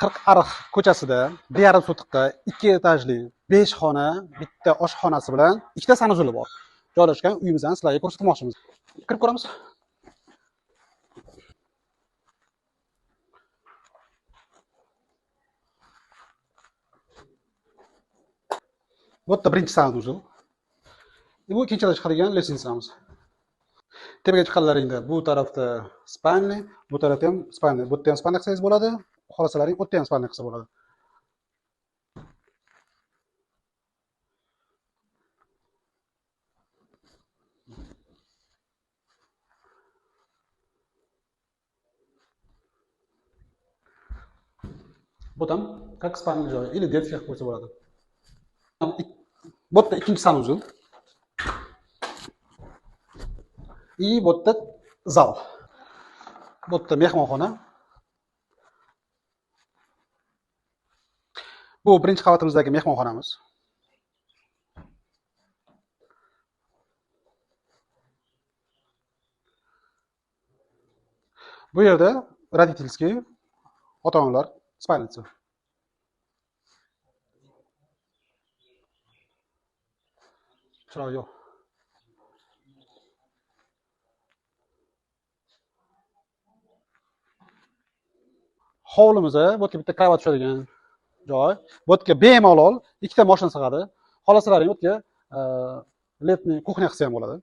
Qirqariq ko'chasida 1,5 sotixda 2 etajli 5 xona, bitta oshxonasi bilan ikkita sanuzeli bor. Joylashgan uyimizni sizlarga ko'rsatmoqchimiz. Kirib ko'ramiz. Bu yerda birinchi sanuzel. Bu ikkinchida chiqadigan lestnitsamiz. Tepaga chiqqanlaringda bu tarafda spalni, bu tarafda ham spalni. Bu yerda ham spalni qilsangiz bo'ladi. Xohlasalaring bu yerda ham spalni qilsa bo'ladi. Bu ham как spalni joyi или детский qilib qo'ysa bo'ladi. Bu yerda ikkinchi sanuzel. И bu yerda zal. Bu yerda mehmonxona. Bu birinchi qavatimizdagi mehmonxonamiz. Bu yerda родительский ota-onalar spalnisi. Chiroq yo'q. Hovlimizda bu yerga bitta kravat tushadigan joy. Bu yerga bemalol ikkita mashina sig'adi. Xohlasalaring bu yerga letniy kuxnya qilsa ham bo'ladi.